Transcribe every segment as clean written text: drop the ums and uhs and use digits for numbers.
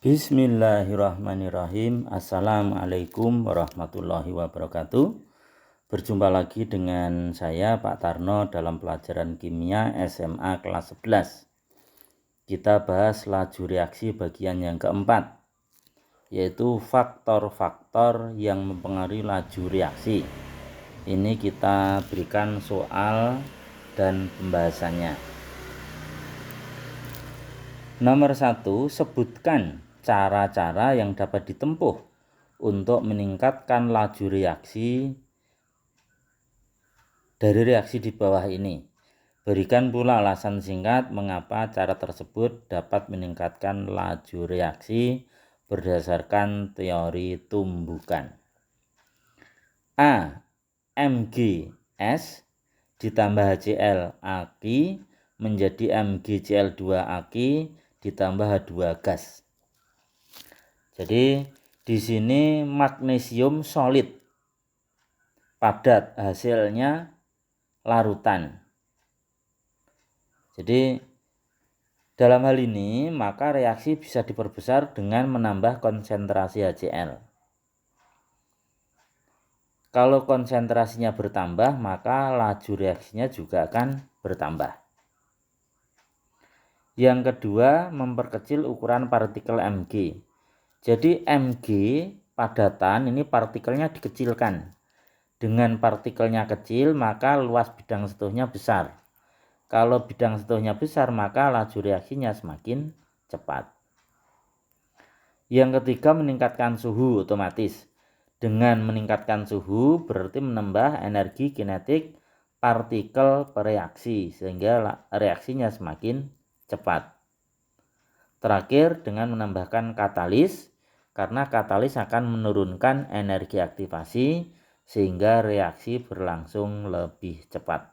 Bismillahirrahmanirrahim. Assalamualaikum warahmatullahi wabarakatuh. Berjumpa lagi dengan saya Pak Tarno dalam pelajaran kimia SMA kelas 11. Kita bahas laju reaksi bagian yang keempat, yaitu faktor-faktor yang mempengaruhi laju reaksi. Ini kita berikan soal dan pembahasannya. Nomor 1, sebutkan cara-cara yang dapat ditempuh untuk meningkatkan laju reaksi dari reaksi di bawah ini. Berikan pula alasan singkat mengapa cara tersebut dapat meningkatkan laju reaksi berdasarkan teori tumbukan. A. MgS ditambah HCl aki menjadi MgCl2 aki ditambah H2 gas. Jadi di sini magnesium solid padat, hasilnya larutan. Jadi dalam hal ini maka reaksi bisa diperbesar dengan menambah konsentrasi HCl. Kalau konsentrasinya bertambah maka laju reaksinya juga akan bertambah. Yang kedua, memperkecil ukuran partikel Mg. Jadi Mg padatan ini partikelnya dikecilkan. Dengan partikelnya kecil maka luas bidang sentuhnya besar. Kalau bidang sentuhnya besar maka laju reaksinya semakin cepat. Yang ketiga, meningkatkan suhu otomatis. Dengan meningkatkan suhu berarti menambah energi kinetik partikel per reaksi sehingga reaksinya semakin cepat. Terakhir, dengan menambahkan katalis, karena katalis akan menurunkan energi aktivasi sehingga reaksi berlangsung lebih cepat.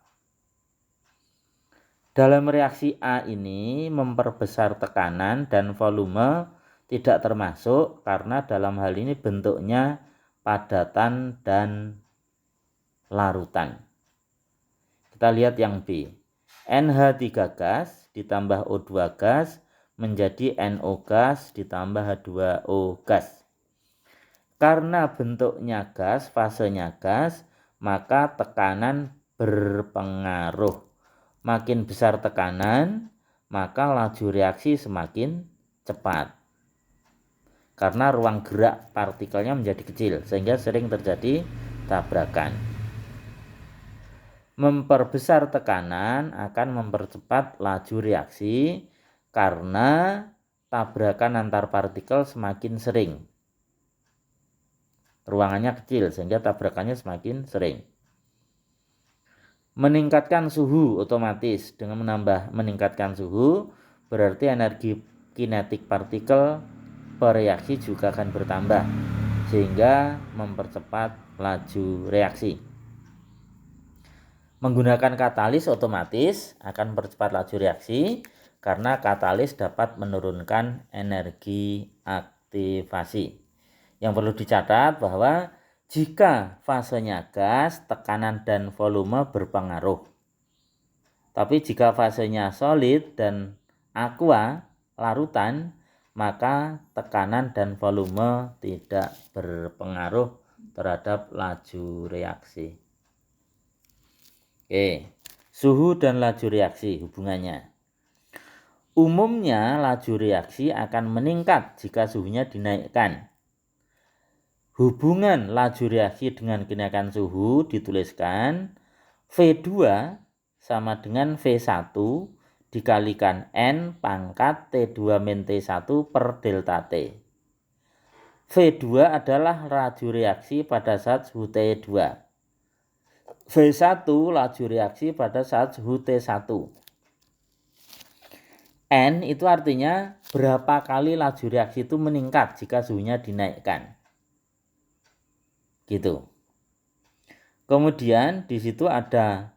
Dalam reaksi A ini memperbesar tekanan dan volume tidak termasuk karena dalam hal ini bentuknya padatan dan larutan. Kita lihat yang B. NH3 gas ditambah O2 gas menjadi NO gas ditambah H2O gas. Karena bentuknya gas, fasenya gas, maka tekanan berpengaruh. Makin besar tekanan, maka laju reaksi semakin cepat. Karena ruang gerak partikelnya menjadi kecil, sehingga sering terjadi tabrakan. Memperbesar tekanan akan mempercepat laju reaksi karena tabrakan antar partikel semakin sering. Ruangannya kecil sehingga tabrakannya semakin sering. Meningkatkan suhu otomatis. Dengan meningkatkan suhu berarti energi kinetik partikel per reaksi juga akan bertambah sehingga mempercepat laju reaksi. Menggunakan katalis otomatis akan mempercepat laju reaksi karena katalis dapat menurunkan energi aktivasi. Yang perlu dicatat bahwa jika fasenya gas, tekanan dan volume berpengaruh. Tapi jika fasenya solid dan aqua, larutan, maka tekanan dan volume tidak berpengaruh terhadap laju reaksi. Oke, suhu dan laju reaksi hubungannya. Umumnya laju reaksi akan meningkat jika suhunya dinaikkan. Hubungan laju reaksi dengan kenaikan suhu dituliskan V2 sama dengan V1 dikalikan N pangkat T2 min T1 per delta T. V2 adalah laju reaksi pada saat suhu T2. V1 laju reaksi pada saat suhu T1. N itu artinya berapa kali laju reaksi itu meningkat jika suhunya dinaikkan. Gitu. Kemudian di situ ada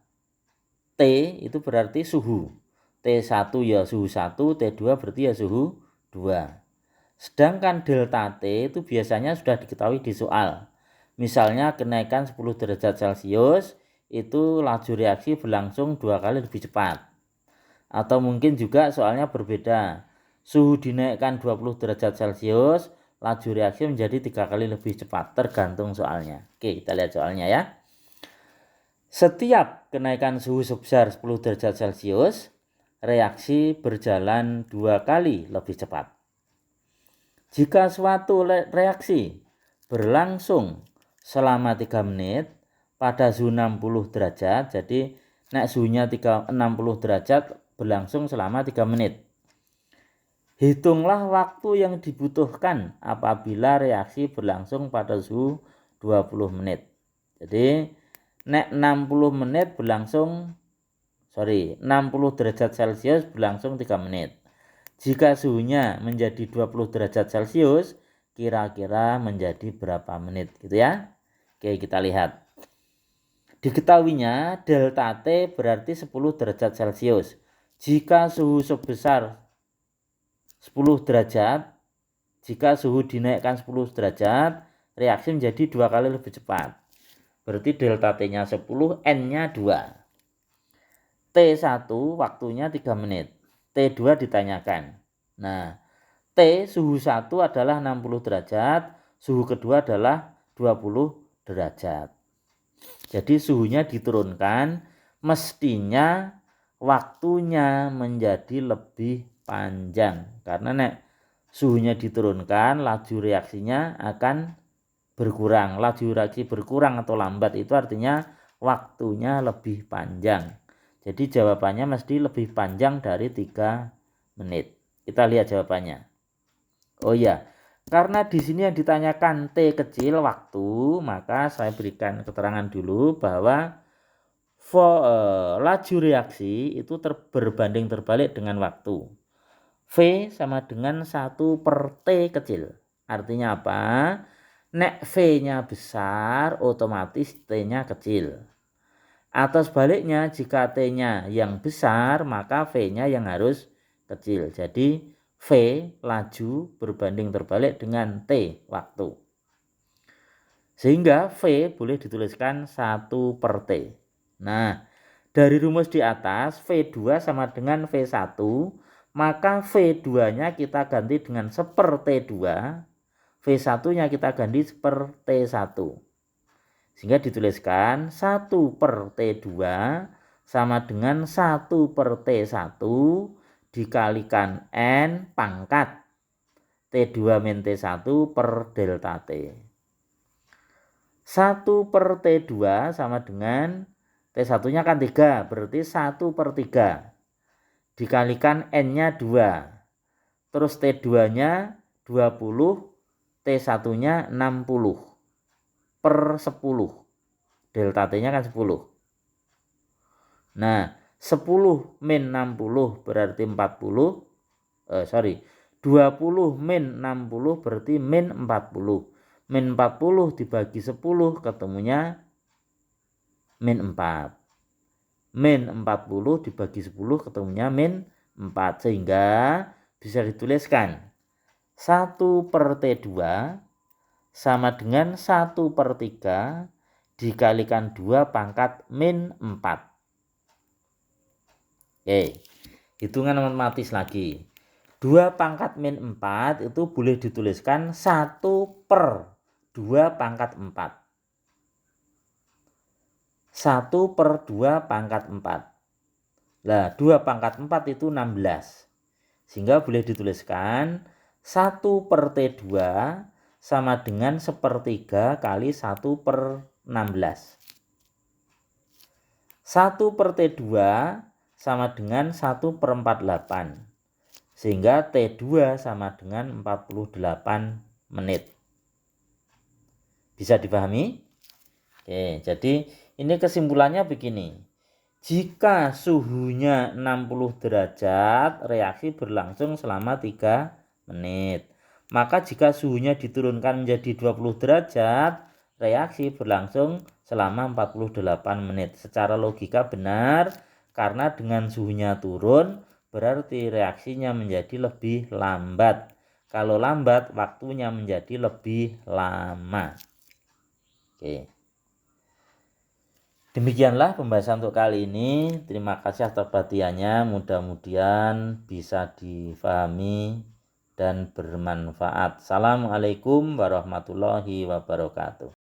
T itu berarti suhu. T1 ya suhu 1, T2 berarti ya suhu 2. Sedangkan delta T itu biasanya sudah diketahui di soal. Misalnya kenaikan 10 derajat Celcius itu laju reaksi berlangsung 2 kali lebih cepat. Atau mungkin juga soalnya berbeda. suhu dinaikkan 20 derajat Celcius, laju reaksi menjadi 3 kali lebih cepat, tergantung soalnya. Oke, kita lihat soalnya ya. Setiap kenaikan suhu sebesar 10 derajat Celcius, reaksi berjalan 2 kali lebih cepat. Jika suatu reaksi berlangsung selama 3 menit pada suhu 60 derajat, jadi nek suhunya 60 derajat berlangsung selama 3 menit. Hitunglah waktu yang dibutuhkan apabila reaksi berlangsung pada suhu 20 menit. Jadi nek 60 menit berlangsung 60 derajat Celcius berlangsung 3 menit. Jika suhunya menjadi 20 derajat Celcius, kira-kira menjadi berapa menit gitu ya. Oke, kita lihat. Diketahuinya delta T berarti 10 derajat Celcius. Jika suhu sebesar 10 derajat, jika suhu dinaikkan 10 derajat, reaksi menjadi 2 kali lebih cepat. Berarti delta T-nya 10, N-nya 2. T1 waktunya 3 menit. T2 ditanyakan. Nah, T suhu 1 adalah 60 derajat, suhu kedua adalah 20 derajat. Jadi suhunya diturunkan, mestinya waktunya menjadi lebih panjang. Karena nek suhunya diturunkan, laju reaksinya akan berkurang. Laju reaksi berkurang atau lambat itu artinya waktunya lebih panjang. Jadi jawabannya mesti lebih panjang dari 3 menit. Kita lihat jawabannya. Oh iya, karena di sini yang ditanyakan T kecil waktu, maka saya berikan keterangan dulu bahwa laju reaksi itu berbanding terbalik dengan waktu. V sama dengan 1 per T kecil. Artinya apa? Nek V-nya besar, otomatis T-nya kecil. Atau sebaliknya, jika T-nya yang besar, maka V-nya yang harus kecil. Jadi V laju berbanding terbalik dengan T waktu. Sehingga V boleh dituliskan 1 per T. Nah, dari rumus di atas V2 sama dengan V1, maka V2-nya kita ganti dengan 1 per T2, V1-nya kita ganti 1 per T1. Sehingga dituliskan 1 per T2 sama dengan 1 per T1 dikalikan N pangkat T2 min T1 per delta T. 1 per T2 sama dengan T1-nya kan 3, berarti 1 per 3. Dikalikan N-nya 2. Terus T2-nya 20, T1-nya 60. Per 10. Delta T-nya kan 10. Nah, 10 min 60 berarti 40. 20 min 60 berarti min 40. Min 40 dibagi 10 ketemunya min 4. Min 40 dibagi 10 ketemunya min 4. Sehingga bisa dituliskan 1 per T2 sama dengan 1 per 3 dikalikan 2 pangkat min 4. Oke, hitungan matematis lagi. 2 pangkat min 4 itu boleh dituliskan 1 per 2 pangkat 4. 1 per 2 pangkat 4. Nah, 2 pangkat 4 itu 16. Sehingga boleh dituliskan 1 per T2 sama dengan 1/3 kali 1 per 16. 1 per T2 sama dengan 1 per 48. Sehingga T2 sama dengan 48 menit. Bisa dipahami? Oke, jadi ini kesimpulannya begini. Jika suhunya 60 derajat, reaksi berlangsung selama 3 menit. Maka jika suhunya diturunkan menjadi 20 derajat, reaksi berlangsung selama 48 menit. Secara logika benar, karena dengan suhunya turun, berarti reaksinya menjadi lebih lambat. Kalau lambat, waktunya menjadi lebih lama. Oke. Demikianlah pembahasan untuk kali ini. Terima kasih atas perhatiannya. Mudah-mudahan bisa difahami dan bermanfaat. Assalamualaikum warahmatullahi wabarakatuh.